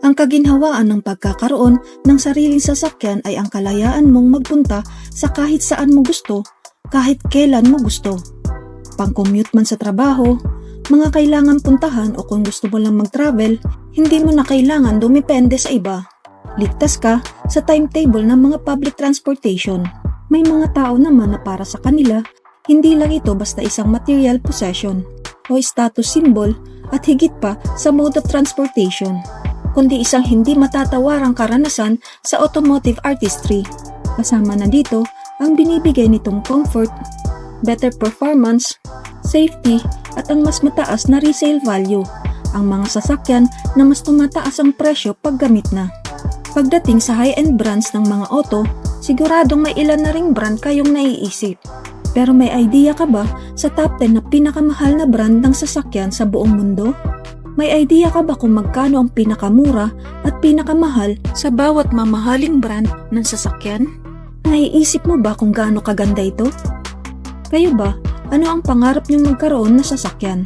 Ang kaginhawaan ng pagkakaroon ng sariling sasakyan ay ang kalayaan mong magpunta sa kahit saan mo gusto, kahit kailan mo gusto. Pang-commute man sa trabaho, mga kailangan puntahan o kung gusto mo lang mag-travel, hindi mo na kailangan dumepende sa iba. Ligtas ka sa timetable ng mga public transportation. May mga tao naman na para sa kanila, hindi lang ito basta isang material possession o status symbol at higit pa sa mode of transportation, kundi isang hindi matatawarang karanasan sa automotive artistry. Kasama na dito ang binibigay nitong comfort, better performance, safety at ang mas mataas na resale value, ang mga sasakyan na mas tumataas ang presyo pag gamit na. Pagdating sa high-end brands ng mga auto, siguradong may ilan na ring brand kayong naiisip. Pero may idea ka ba sa top 10 na pinakamahal na brand ng sasakyan sa buong mundo? May idea ka ba kung magkano ang pinakamura at pinakamahal sa bawat mamahaling brand ng sasakyan? Naiisip mo ba kung gaano kaganda ito? Kayo ba, ano ang pangarap niyong magkaroon na sasakyan?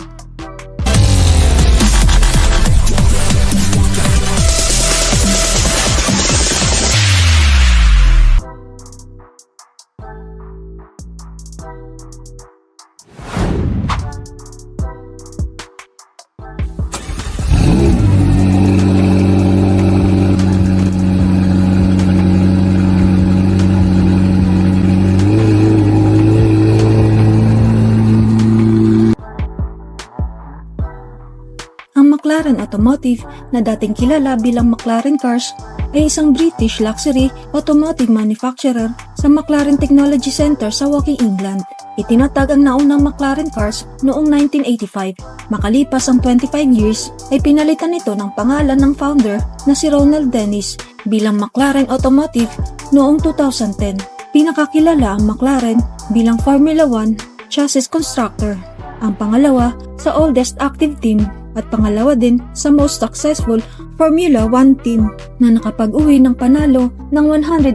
Ang McLaren Automotive na dating kilala bilang McLaren Cars ay isang British luxury automotive manufacturer sa McLaren Technology Center sa Woking, England. Itinatag ang naunang McLaren Cars noong 1985. Makalipas ang 25 years ay pinalitan ito ng pangalan ng founder na si Ronald Dennis bilang McLaren Automotive noong 2010. Pinakakilala ang McLaren bilang Formula 1 chassis constructor, ang pangalawa sa oldest active team at pangalawa din sa most successful Formula 1 team na nakapag-uwi ng panalo ng 183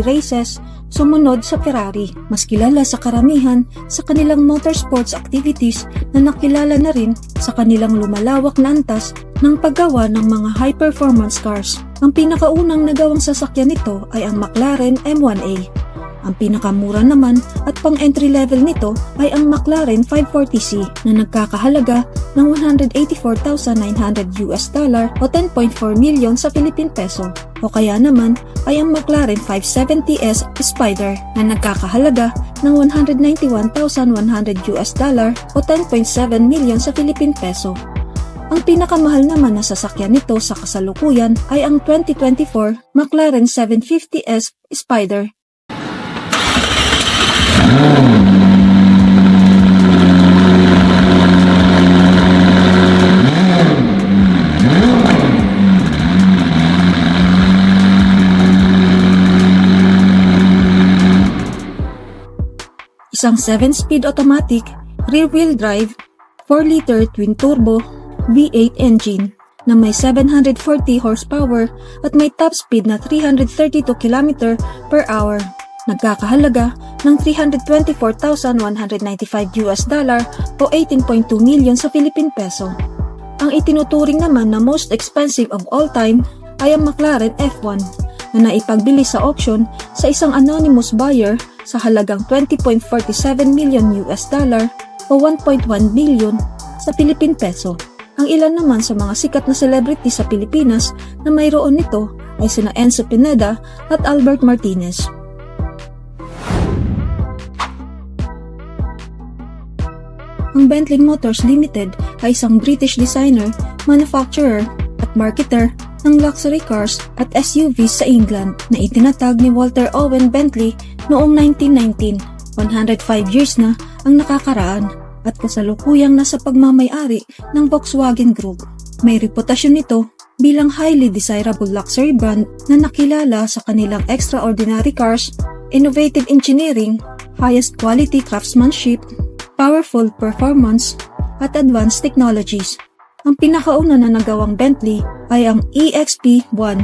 races sumunod sa Ferrari. Mas kilala sa karamihan sa kanilang motorsports activities na nakilala na rin sa kanilang lumalawak na antas ng paggawa ng mga high-performance cars. Ang pinakaunang nagawang sasakyan nito ay ang McLaren M1A. Ang pinakamura naman at pang-entry level nito ay ang McLaren 540C na nagkakahalaga ng $184,900 o 10.4 million sa Philippine peso. O kaya naman ay ang McLaren 570S Spider na nagkakahalaga ng $191,100 o 10.7 million sa Philippine peso. Ang pinakamahal naman na sasakyan nito sa kasalukuyan ay ang 2024 McLaren 750S Spider. Isang 7-speed automatic, rear-wheel drive, 4-liter twin-turbo, V8 engine na may 740 horsepower at may top speed na 332 km per hour. Nagkakahalaga ng $324,195 o 18.2 million sa Philippine peso. Ang itinuturing naman na most expensive of all time ay ang McLaren F1 na naipagbili sa auction sa isang anonymous buyer sa halagang $20.47 million o 1.1 billion sa Philippine peso. Ang ilan naman sa mga sikat na celebrity sa Pilipinas na mayroon nito ay sina Enzo Pineda at Albert Martinez. Ang Bentley Motors Limited ay isang British designer, manufacturer at marketer ng luxury cars at SUVs sa England na itinatag ni Walter Owen Bentley noong 1919. 105 years na ang nakakaraan at kasalukuyang nasa pagmamay-ari ng Volkswagen Group. May reputasyon nito bilang highly desirable luxury brand na nakilala sa kanilang extraordinary cars, innovative engineering, highest quality craftsmanship, powerful performance, at advanced technologies. Ang pinakauna na nagawang Bentley ay ang EXP-1.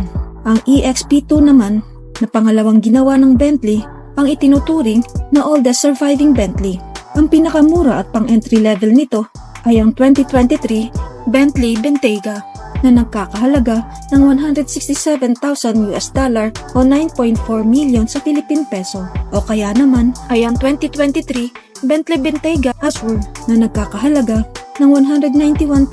Ang EXP-2 naman, na pangalawang ginawa ng Bentley, ang itinuturing na oldest surviving Bentley. Ang pinakamura at pang-entry level nito ay ang 2023 Bentley Bentayga na nagkakahalaga ng $167,000 o 9.4 million sa Philippine peso. O kaya naman ay ang 2023 Bentley Bentayga Ashworth na nagkakahalaga ng $191,000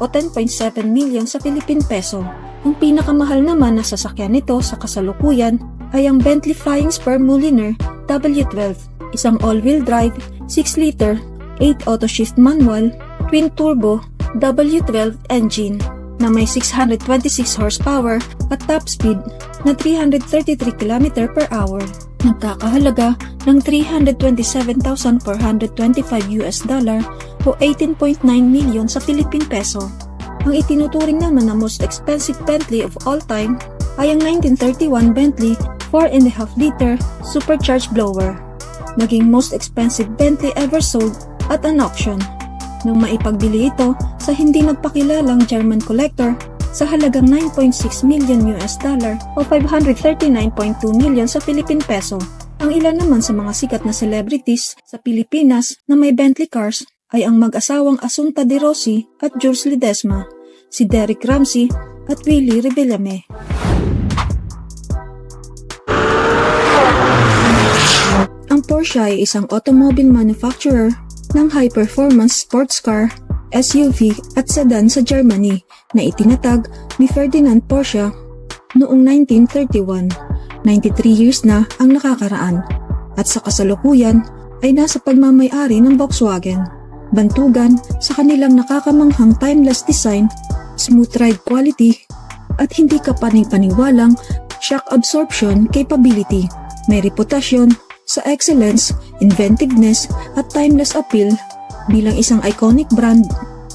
o 10.7 million sa Philippine peso. Ang pinakamahal naman na sasakyan nito sa kasalukuyan ay ang Bentley Flying Spur Mulliner W12, isang all-wheel drive, 6-liter, 8 auto-shift manual, twin-turbo W12 engine na may 626 horsepower at top speed na 333 km per hour. Nagkakahalaga ng $327,425 o 18.9 million sa Philippine peso. Ang itinuturing naman na most expensive Bentley of all time ay ang 1931 Bentley 4.5-liter supercharged blower, naging most expensive Bentley ever sold at an auction nung maipagbili ito sa hindi nagpakilalang German collector sa halagang $9.6 million o 539.2 million sa Philippine peso. Ang ilan naman sa mga sikat na celebrities sa Pilipinas na may Bentley cars ay ang mag-asawang Asunta De Rossi at Jules Ledesma, si Derek Ramsey at Willie Revillame. Ang Porsche ay isang automobile manufacturer ng high-performance sports car, SUV at sedan sa Germany na itinatag ni Ferdinand Porsche noong 1931. 93 years na ang nakakaraan at sa kasalukuyan ay nasa pagmamay-ari ng Volkswagen. Bantugan sa kanilang nakakamanghang timeless design, smooth ride quality at hindi ka panipaniwalang shock absorption capability. May reputasyon sa excellence, inventiveness at timeless appeal bilang isang iconic brand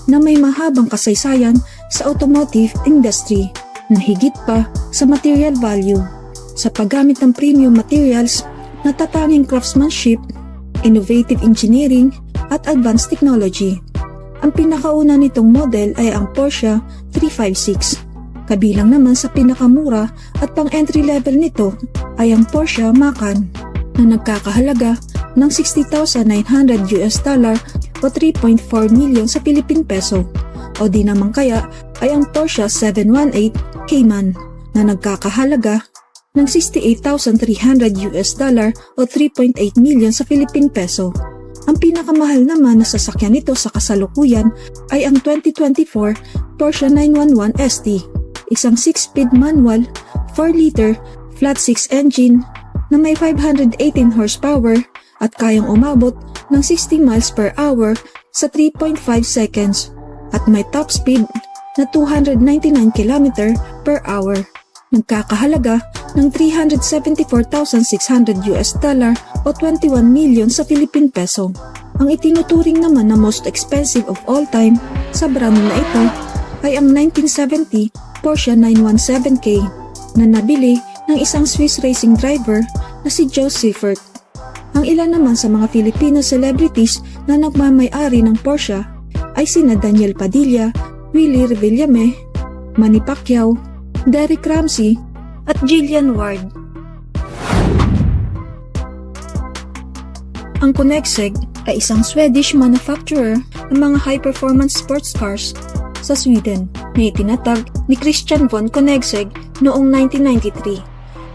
na may mahabang kasaysayan sa automotive industry na higit pa sa material value sa paggamit ng premium materials, natatanging craftsmanship, innovative engineering at advanced technology. Ang pinakauna nitong model ay ang Porsche 356. Kabilang naman sa pinakamura at pang-entry level nito ay ang Porsche Macan na nagkakahalaga ng $60,900 o 3.4 million sa Philippine peso. O di naman kaya ay ang Porsche 718 Cayman na nagkakahalaga ng $68,300 o 3.8 million sa Philippine peso. Ang pinakamahal naman na sasakyan nito sa kasalukuyan ay ang 2024 Porsche 911 ST, isang 6-speed manual, 4-liter, flat-6 engine na may 518 horsepower at kayang umabot ng 60 miles per hour sa 3.5 seconds at may top speed na 299 km per hour. Nagkakahalaga ng $374,600 o 21 million sa Philippine peso. Ang itinuturing naman na most expensive of all time sa brand na ito ay ang 1970 Porsche 917K na nabili ng isang Swiss racing driver na si Joe Seifert. Ang ilan naman sa mga Filipino celebrities na nagmamay-ari ng Porsche ay sina Daniel Padilla, Willie Revillame, Manny Pacquiao, Derek Ramsey at Jillian Ward. Ang Koenigsegg ay isang Swedish manufacturer ng mga high-performance sports cars sa Sweden na itinatag ni Christian von Koenigsegg noong 1993.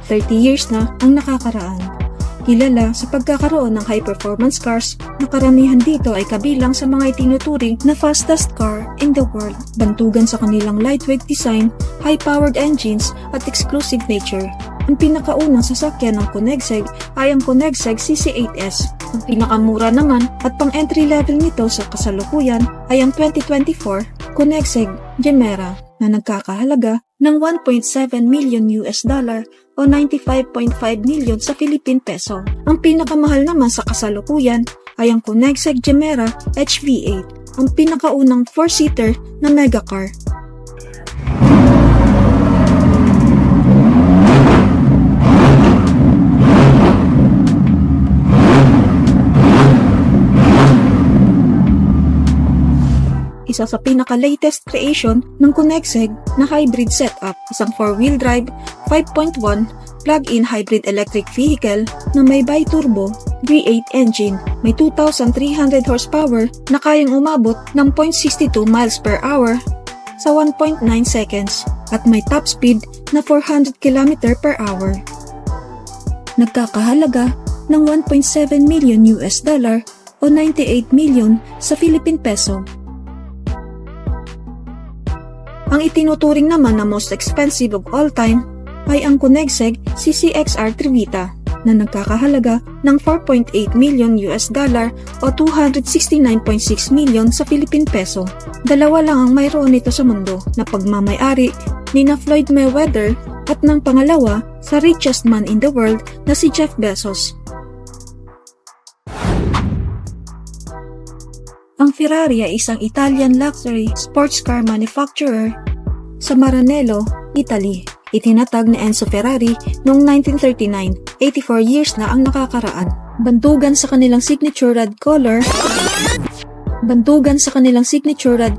30 years na ang nakakaraan. Kilala sa pagkakaroon ng high-performance cars na karamihan dito ay kabilang sa mga itinuturing na fastest car in the world. Bantugan sa kanilang lightweight design, high-powered engines at exclusive nature. Ang pinakaunang sasakyan ng Koenigsegg ay ang Koenigsegg CC8S. Ang pinakamura naman at pang-entry level nito sa kasalukuyan ay ang 2024 Koenigsegg Gemera na nagkakahalaga ng $1.7 million o 95.5 million sa Philippine peso. Ang pinakamahal naman sa kasalukuyan ay ang Koenigsegg Gemera HV8, ang pinakaunang 4-seater na megacar. Isa sa pinaka-latest creation ng Koenigsegg na hybrid setup, isang 4-wheel drive, 5.1 plug-in hybrid electric vehicle na may bi-turbo V8 engine. May 2,300 horsepower na kayang umabot ng 0.62 miles per hour sa 1.9 seconds at may top speed na 400 km per hour. Nagkakahalaga ng 1.7 million US dollar o 98 million sa Philippine peso. Ang itinuturing naman na most expensive of all time ay ang Koenigsegg CCXR Trevita na nagkakahalaga ng 4.8 million US dollar o 269.6 million sa Philippine peso. Dalawa lang ang mayroon nito sa mundo na pagmamay-ari ni Floyd Mayweather at ng pangalawa sa richest man in the world na si Jeff Bezos. Ang Ferrari ay isang Italian luxury sports car manufacturer sa Maranello, Italy. Itinatag ni Enzo Ferrari noong 1939, 84 years na ang nakakaraan. Bandugan sa kanilang signature red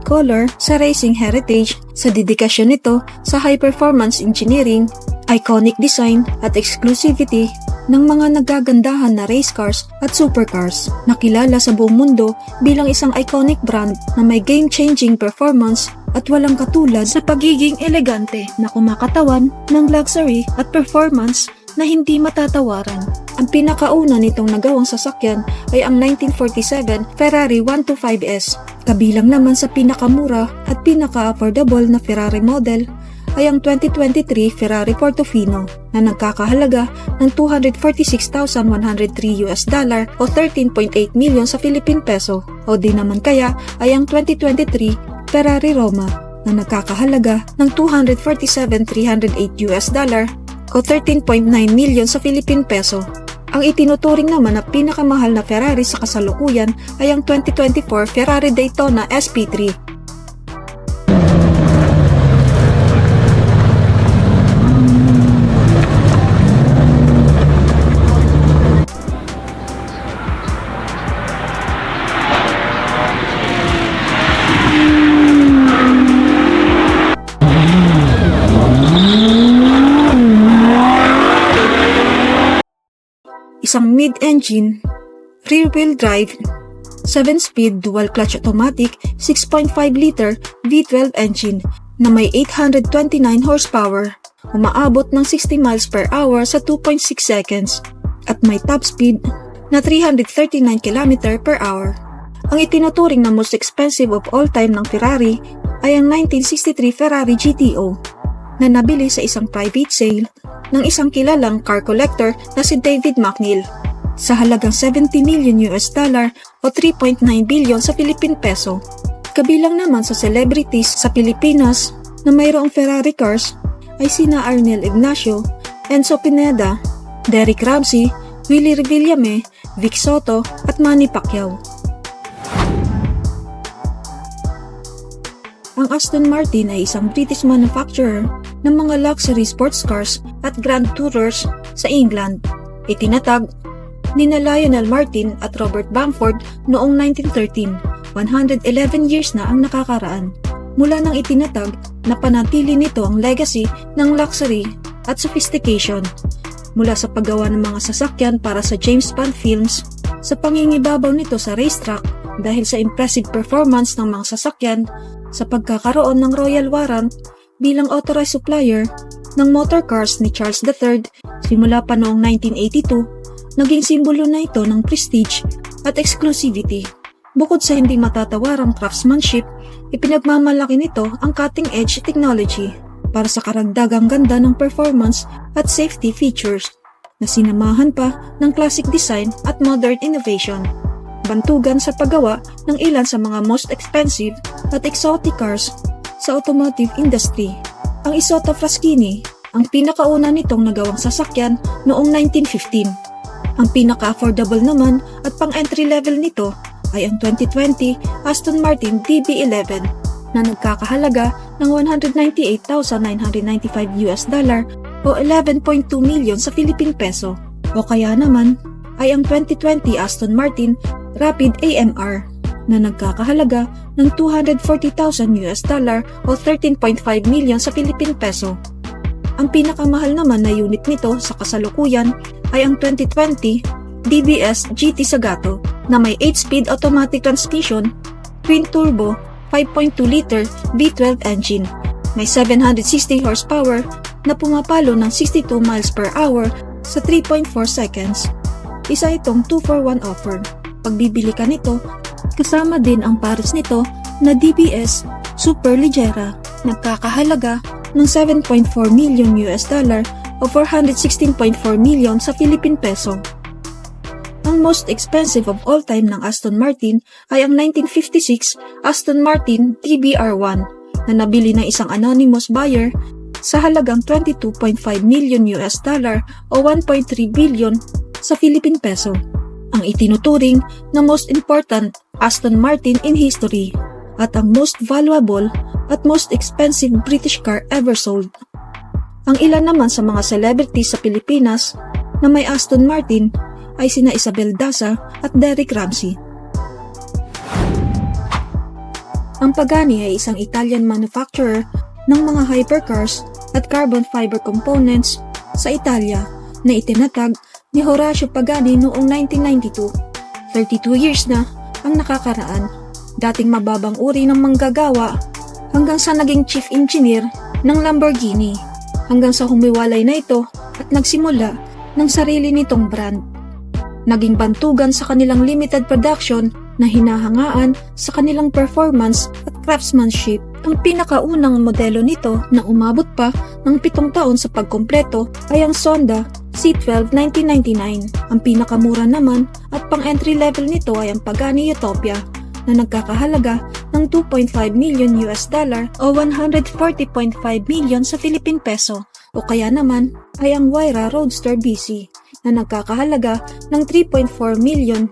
color sa racing heritage, sa dedikasyon nito sa high-performance engineering, iconic design at exclusivity ng mga nagagandahan na race cars at supercars. Nakilala sa buong mundo bilang isang iconic brand na may game-changing performance at walang katulad sa pagiging elegante na kumakatawan ng luxury at performance na hindi matatawaran. Ang pinakauna nitong nagawang sasakyan ay ang 1947 Ferrari 125S. Kabilang naman sa pinakamura at pinaka-affordable na Ferrari model ay ang 2023 Ferrari Portofino na nagkakahalaga ng 246,103 US dollar o 13.8 million sa Philippine peso, o di naman kaya ay ang 2023 Ferrari Roma na nagkakahalaga ng 247,308 US dollar o 13.9 million sa Philippine peso. Ang itinuturing naman na pinakamahal na Ferrari sa kasalukuyan ay ang 2024 Ferrari Daytona SP3. Isang mid-engine, rear-wheel drive, 7-speed dual-clutch automatic 6.5-liter V12 engine na may 829 horsepower, umaabot ng 60 miles per hour sa 2.6 seconds at may top speed na 339 km per hour. Ang itinuturing na most expensive of all time ng Ferrari ay ang 1963 Ferrari GTO na nabili sa isang private sale ng isang kilalang car collector na si David McNeil sa halagang 70 million US dollar o 3.9 billion sa Philippine peso. Kabilang naman sa celebrities sa Pilipinas na mayroong Ferrari cars ay sina Arnel Ignacio, Enzo Pineda, Derek Ramsey, Willie Revillame, Vic Soto at Manny Pacquiao. Ang Aston Martin ay isang British manufacturer ng mga luxury sports cars at Grand Tourers sa England. Itinatag ni Lionel Martin at Robert Bamford noong 1913, 111 years na ang nakakaraan. Mula nang itinatag na panatili nito ang legacy ng luxury at sophistication. Mula sa paggawa ng mga sasakyan para sa James Bond films, sa pangingibabaw nito sa racetrack dahil sa impressive performance ng mga sasakyan, sa pagkakaroon ng royal warrant bilang authorized supplier ng motor cars ni Charles III simula pa noong 1982, naging simbolo na ito ng prestige at exclusivity. Bukod sa hindi matatawarang craftsmanship, ipinagmamalaki nito ang cutting-edge technology para sa karagdagang ganda ng performance at safety features na sinamahan pa ng classic design at modern innovation. Bantugan sa paggawa ng ilan sa mga most expensive at exotic cars sa automotive industry. Ang Isotta Fraschini, ang pinakauna nitong nagawang sasakyan noong 1915. Ang pinaka-affordable naman at pang-entry level nito ay ang 2020 Aston Martin DB11 na nagkakahalaga ng 198,995 US dollar o 11.2 million sa Philippine peso. O kaya naman ay ang 2020 Aston Martin Rapid AMR na nagkakahalaga ng 240,000 US dollar o 13.5 million sa Philippine peso. Ang pinakamahal naman na unit nito sa kasalukuyan ay ang 2020 DBS GT Sagato na may 8-speed automatic transmission, twin turbo 5.2-liter V12 engine. May 760 horsepower na pumapalo ng 62 miles per hour sa 3.4 seconds. Isa itong 2-for-1 offer. Pagbibili ka nito, kasama din ang pares nito na DBS Superleggera, nagkakahalaga ng $7.4 million o 416.4 million sa Philippine peso. Ang most expensive of all time ng Aston Martin ay ang 1956 Aston Martin TBR1 na nabili ng isang anonymous buyer sa halagang $22.5 million o 1.3 billion sa Philippine peso. Ang itinuturing na most important Aston Martin in history at ang most valuable at most expensive British car ever sold. Ang ilan naman sa mga celebrities sa Pilipinas na may Aston Martin ay sina Isabel Daza at Derek Ramsey. Ang Pagani ay isang Italian manufacturer ng mga hypercars at carbon fiber components sa Italia na itinatag ni Horacio Pagani noong 1992. 32 years na ang nakakaraan, dating mababang uri ng manggagawa hanggang sa naging chief engineer ng Lamborghini, hanggang sa humiwalay na ito at nagsimula ng sarili nitong brand. Naging bantugan sa kanilang limited production na hinahangaan sa kanilang performance at craftsmanship. Ang pinakaunang modelo nito na umabot pa ng 7 taon sa pagkumpleto ay ang Sonda C12 1999. Ang pinakamura naman at pang-entry level nito ay ang Pagani Utopia na nagkakahalaga ng $2.5 million o 140.5 million sa Philippine peso, o kaya naman ay ang Huayra Roadster BC na nagkakahalaga ng $3.4 million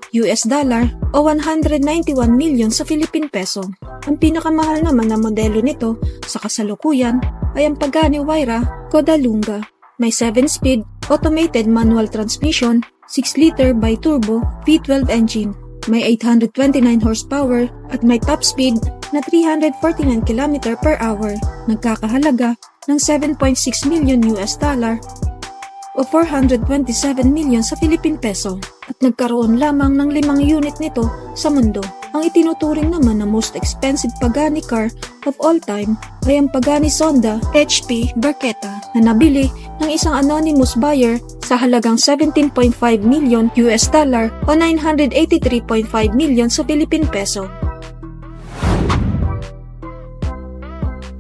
o 191 million sa Philippine peso. Ang pinakamahal naman na modelo nito sa kasalukuyan ay ang Pagani Huayra Codalunga. May 7-speed automated manual transmission, 6-liter bi-turbo V12 engine. May 829 horsepower at may top speed na 349 km per hour. Nagkakahalaga ng $7.6 million o 427 million sa Philippine peso at nagkaroon lamang ng 5 unit nito sa mundo. Ang itinuturing naman na most expensive Pagani car of all time ay ang Pagani Sonda HP Barchetta na nabili ng isang anonymous buyer sa halagang $17.5 million o 983.5 million sa Philippine peso.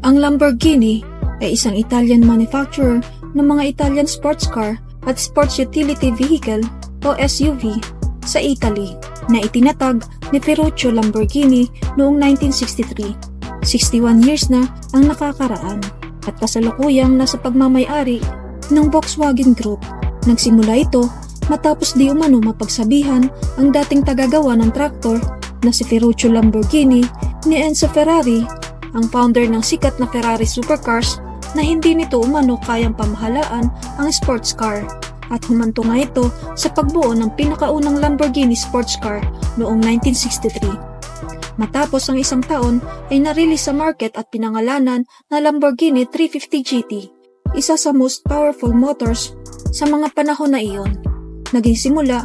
Ang Lamborghini ay isang Italian manufacturer ng mga Italian sports car at sports utility vehicle o SUV sa Italy na itinatag ni Ferruccio Lamborghini noong 1963. 61 years na ang nakakaraan at kasalukuyang nasa pagmamay-ari ng Volkswagen Group. Nagsimula ito matapos di umano mapagsabihan ang dating tagagawa ng traktor na si Ferruccio Lamborghini ni Enzo Ferrari, ang founder ng sikat na Ferrari supercars, na hindi nito umano kayang pamahalaan ang sports car at humanto nga ito sa pagbuo ng pinakaunang Lamborghini sports car noong 1963. Matapos ang isang taon ay na-release sa market at pinangalanan na Lamborghini 350 GT, isa sa most powerful motors sa mga panahon na iyon. Naging simula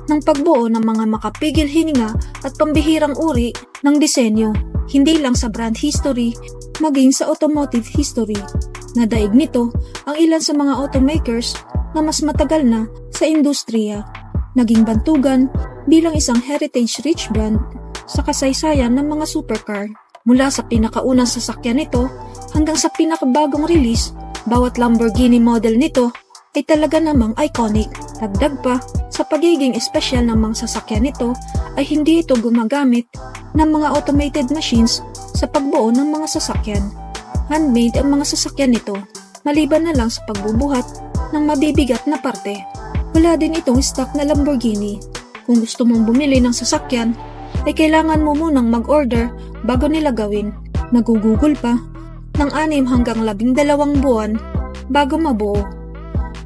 ng pagbuo ng mga makapigil hininga at pambihirang uri ng disenyo, hindi lang sa brand history, maging sa automotive history. Nadaig nito ang ilan sa mga automakers na mas matagal na sa industriya. Naging bantugan bilang isang heritage-rich brand sa kasaysayan ng mga supercar. Mula sa pinakaunang sasakyan nito hanggang sa pinakabagong release, bawat Lamborghini model nito ay talaga namang iconic. Dagdag pa, sa pagiging espesyal ng mga sasakyan nito ay hindi ito gumagamit ng mga automated machines sa pagbuo ng mga sasakyan. Handmade ang mga sasakyan nito, maliban na lang sa pagbubuhat ng mabibigat na parte. Wala din itong stock na Lamborghini. Kung gusto mong bumili ng sasakyan, ay kailangan mo munang mag-order bago nila gawin. Nagugugol pa ng 6 hanggang 12 buwan bago mabuo.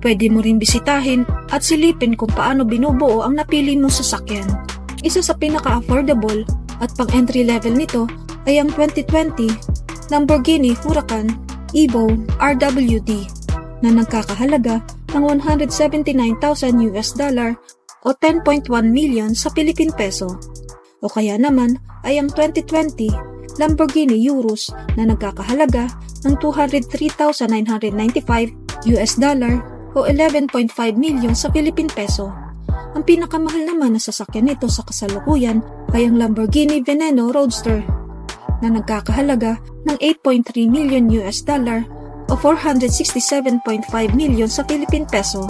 Pwede mo rin bisitahin at silipin kung paano binubuo ang napili mong sasakyan. Isa sa pinaka-affordable at pang-entry level nito ay ang 2020 Lamborghini Huracan Evo RWD na nagkakahalaga ng $179,000 o 10.1 million sa Philippine peso. O kaya naman ay ang 2020 Lamborghini Urus na nagkakahalaga ng $203,995 o 11.5 milyon sa Philippine peso. Ang pinakamahal naman na sasakyan nito sa kasalukuyan ay ang Lamborghini Veneno Roadster na nagkakahalaga ng $8.3 million o 467.5 milyon sa Philippine peso.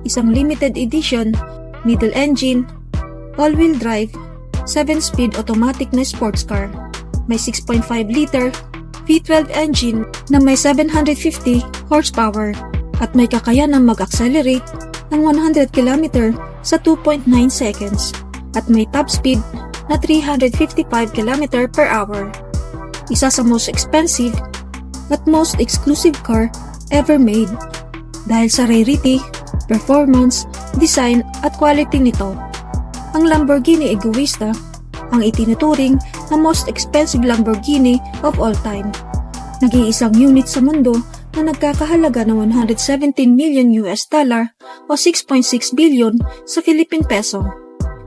Isang limited edition, middle engine, all-wheel drive, 7-speed automatic na sports car. May 6.5 liter V12 engine na may 750 horsepower at may kakayanang mag-accelerate ng 100 km sa 2.9 seconds at may top speed na 355 km per hour. Isa sa most expensive at most exclusive car ever made dahil sa rarity, performance, design at quality nito. Ang Lamborghini Egoista ang itinuturing na most expensive Lamborghini of all time. Nag-iisang unit sa mundo na nagkakahalaga ng $117 million o 6.6 billion sa Philippine peso.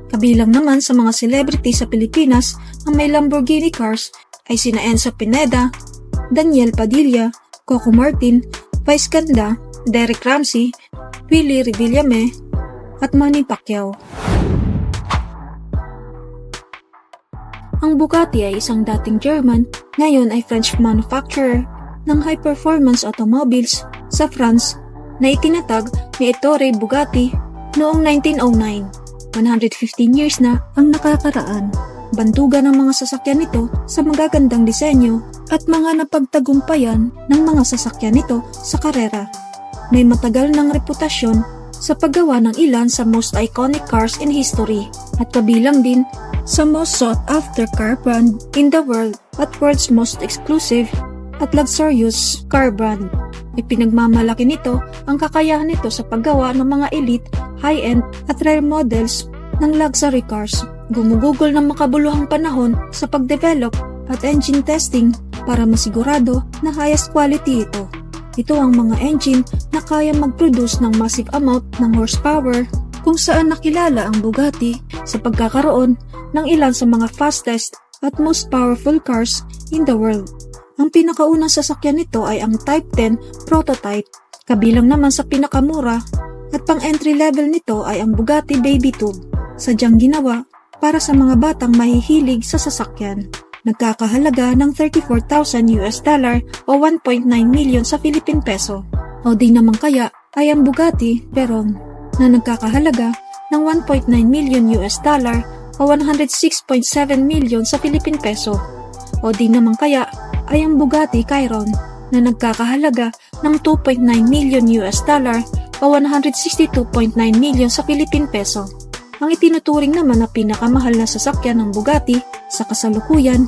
Kabilang naman sa mga celebrity sa Pilipinas ang may Lamborghini cars ay sina Enzo Pineda, Daniel Padilla, Coco Martin, Vice Ganda, Derek Ramsey, Willie Revillame at Manny Pacquiao. Ang Bugatti ay isang dating German, ngayon ay French manufacturer ng high-performance automobiles sa France na itinatag ni Ettore Bugatti noong 1909. 115 years na ang nakakaraan. Bantugan ng mga sasakyan nito sa magagandang disenyo at mga napagtagumpayan ng mga sasakyan nito sa karera. May matagal ng reputasyon sa paggawa ng ilan sa most iconic cars in history at kabilang din sa most sought-after car brand in the world at world's most exclusive at luxurious car brand. Ipinagmamalaki nito ang kakayahan nito sa paggawa ng mga elite, high-end at rare models ng luxury cars. Gumugugol ng makabuluhang panahon sa pagdevelop at engine testing para masigurado na highest quality ito. Ito ang mga engine na kaya mag-produce ng massive amount ng horsepower kung saan nakilala ang Bugatti sa pagkakaroon ng ilan sa mga fastest at most powerful cars in the world. Ang pinakaunang sasakyan nito ay ang Type 10 prototype. Kabilang naman sa pinakamura at pang-entry level nito ay ang Bugatti Baby Tube. Sadyang ginawa para sa mga batang mahihilig sa sasakyan. Nagkakahalaga ng $34,000 o 1.9 million sa Philippine peso. O di naman kaya ay ang Bugatti Veyron na nagkakahalaga ng $1.9 million o 106.7 million sa Philippine peso. O di naman kaya ay ang Bugatti Chiron na nagkakahalaga ng $2.9 million o 162.9 million sa Philippine peso. Ang itinuturing naman na pinakamahal na sasakyan ng Bugatti sa kasalukuyan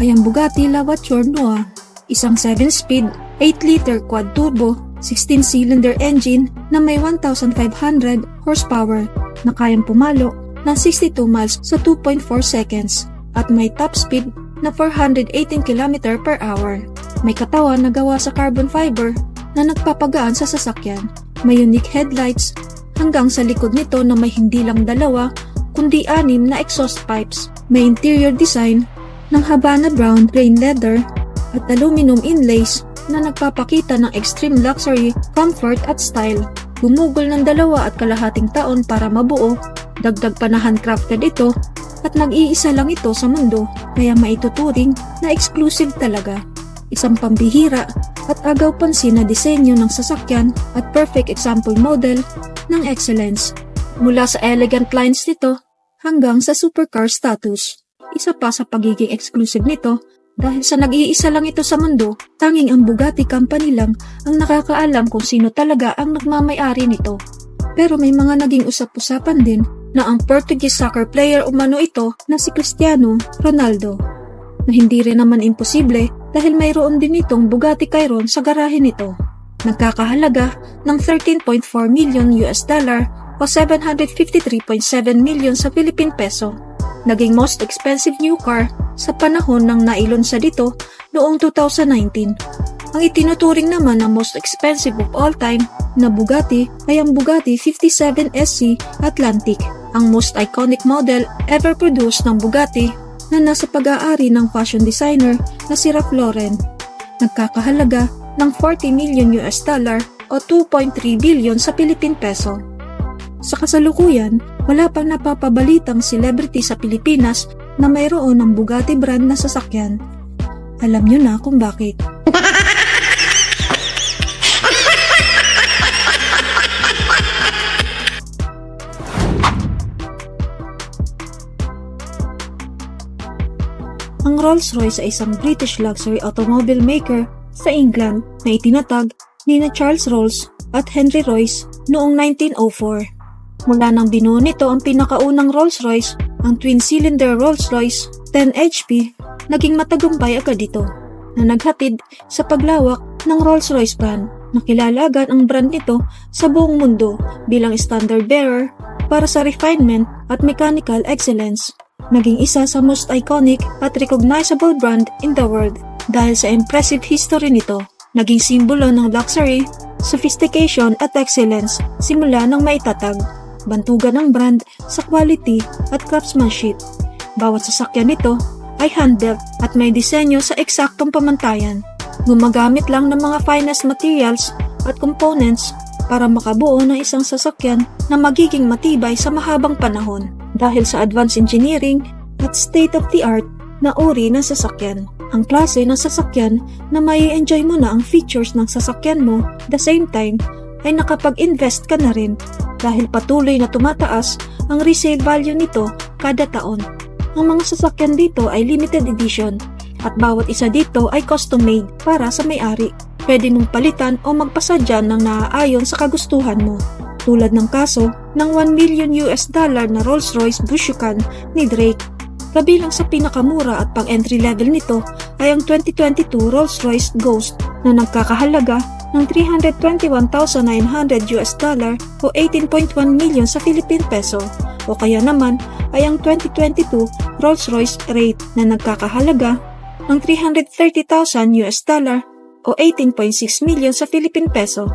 ay ang Bugatti La Voiture Noire, isang 7-speed, 8-liter quad-turbo, 16-cylinder engine na may 1,500 horsepower na kayang pumalo ng 62 miles sa 2.4 seconds at may top speed na 418 km per hour. May katawan na gawa sa carbon fiber na nagpapagaan sa sasakyan. May unique headlights hanggang sa likod nito na may hindi lang 2 kundi 6 na exhaust pipes. May interior design ng Habana brown grain leather at aluminum inlays na nagpapakita ng extreme luxury, comfort at style. Gumugol ng 2.5 taon para mabuo, dagdag pa na handcrafted ito at nag-iisa lang ito sa mundo kaya maituturing na exclusive talaga. Isang pambihira at agaw pansin na disenyo ng sasakyan at perfect example model ng excellence. Mula sa elegant lines nito hanggang sa supercar status. Isa pa sa pagiging exclusive nito dahil sa nag-iisa lang ito sa mundo, tanging ang Bugatti Company lang ang nakakaalam kung sino talaga ang nagmamay-ari nito. Pero may mga naging usap-usapan din na ang Portuguese soccer player umano ito na si Cristiano Ronaldo. na hindi rin naman imposible dahil mayroon din itong Bugatti Chiron sa garahe nito. Nagkakahalaga ng 13.4 million US dollar o 753.7 million sa Philippine peso. Naging most expensive new car sa panahon ng nailunsad dito noong 2019. Ang itinuturing naman na most expensive of all time na Bugatti ay ang Bugatti 57SC Atlantic, ang most iconic model ever produced ng Bugatti na nasa pag-aari ng fashion designer na si Ralph Lauren. Nagkakahalaga ng 40 million US dollar o 2.3 billion sa Philippine peso. Sa kasalukuyan, wala pang napapabalitang celebrity sa Pilipinas na mayroon ng Bugatti brand na sasakyan. Alam nyo na kung bakit. Ang Rolls-Royce ay isang British luxury automobile maker sa England na itinatag ni Charles Rolls at Henry Royce noong 1904. Mula nang binuo nito ang pinakaunang Rolls-Royce, ang twin-cylinder Rolls-Royce 10 HP, naging matagumpay agad ito na naghatid sa paglawak ng Rolls-Royce brand. Nakilala agad ang brand nito sa buong mundo bilang standard bearer para sa refinement at mechanical excellence. Naging isa sa most iconic at recognizable brand in the world dahil sa impressive history nito. Naging simbolo ng luxury, sophistication at excellence simula nang maitatag. Bantugan ng brand sa quality at craftsmanship. Bawat sasakyan nito ay hand-built at may disenyo sa eksaktong pamantayan. Gumagamit lang ng mga finest materials at components para makabuo ng isang sasakyan na magiging matibay sa mahabang panahon dahil sa advanced engineering at state-of-the-art na uri ng sasakyan. Ang klase ng sasakyan na mai-enjoy mo na ang features ng sasakyan mo, the same time ay nakapag-invest ka na rin dahil patuloy na tumataas ang resale value nito kada taon. Ang mga sasakyan dito ay limited edition at bawat isa dito ay custom-made para sa may-ari. Pwede mong palitan o magpasadya ng naaayon sa kagustuhan mo. Tulad ng kaso ng 1 million US dollar na Rolls-Royce Bushkan ni Drake. Kabilang sa pinakamura at pang-entry level nito ay ang 2022 Rolls-Royce Ghost na nagkakahalaga ng 321,900 US dollar o 18.1 million sa Philippine peso o kaya naman ay ang 2022 Rolls-Royce Wraith na nagkakahalaga ng 330,000 US dollar o 18.6 million sa Philippine peso.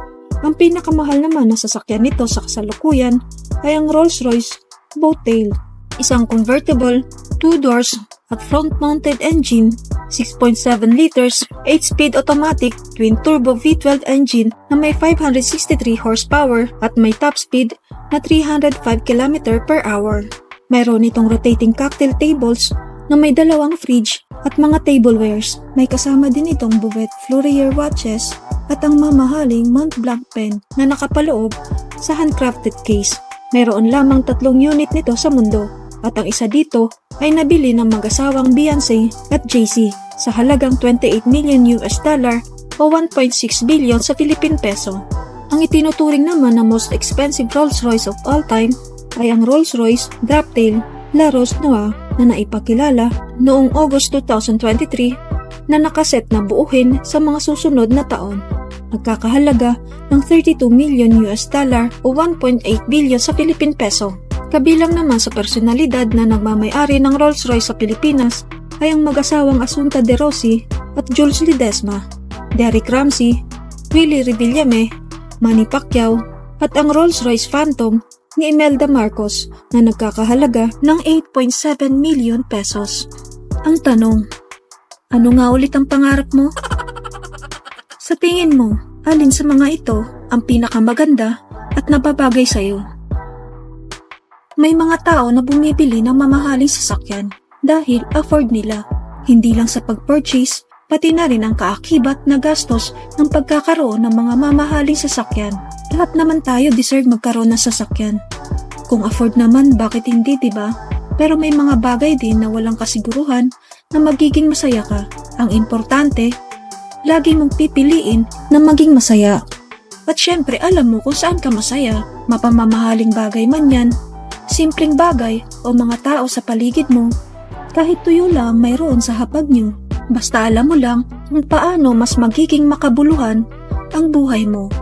Ang pinakamahal naman na sasakyan nito sa kasalukuyan ay ang Rolls-Royce Bowtail, isang convertible, 2 doors at front-mounted engine, 6.7 liters, 8-speed automatic twin-turbo V12 engine na may 563 horsepower at may top speed na 305 km per hour. Mayroon itong rotating cocktail tables na may dalawang fridge at mga tablewares. May kasama din itong Bouvet Fleurier watches at ang mamahaling Mont Blanc pen na nakapaloob sa handcrafted case. Mayroon lamang 3 unit nito sa mundo at ang isa dito ay nabili ng mag-asawang Beyoncé at Jay-Z sa halagang 28 million US dollar o 1.6 billion sa Philippine peso. Ang itinuturing naman na most expensive Rolls-Royce of all time ay ang Rolls-Royce Draptail La Rose Noire na naipakilala noong August 2023 na nakaset na buuhin sa mga susunod na taon. Nagkakahalaga ng 32 million US dollar o 1.8 billion sa Philippine peso. Kabilang naman sa personalidad na nagmamay-ari ng Rolls-Royce sa Pilipinas ay ang mag-asawang Asunta De Rossi at Jules Ledesma, Derek Ramsey, Willie Revillame, Manny Pacquiao at ang Rolls-Royce Phantom ni Imelda Marcos na nagkakahalaga ng 8.7 million pesos. Ang tanong, ano nga ulit ang pangarap mo? Sa tingin mo, alin sa mga ito ang pinakamaganda at nababagay sa'yo? May mga tao na bumibili ng mamahaling sasakyan dahil afford nila, hindi lang sa pag-purchase, pati na rin ang kaakibat na gastos ng pagkakaroon ng mga mamahaling sasakyan. Lahat naman tayo deserve magkaroon ng sasakyan. Kung afford naman, bakit hindi, diba? Pero may mga bagay din na walang kasiguruhan na magiging masaya ka. Ang importante, lagi mong pipiliin na maging masaya. At syempre, alam mo kung saan ka masaya. Mapamamahaling bagay man yan, simpleng bagay o mga tao sa paligid mo. Kahit tuyo lang mayroon sa hapag nyo. Basta alam mo lang kung paano mas magiging makabuluhan ang buhay mo.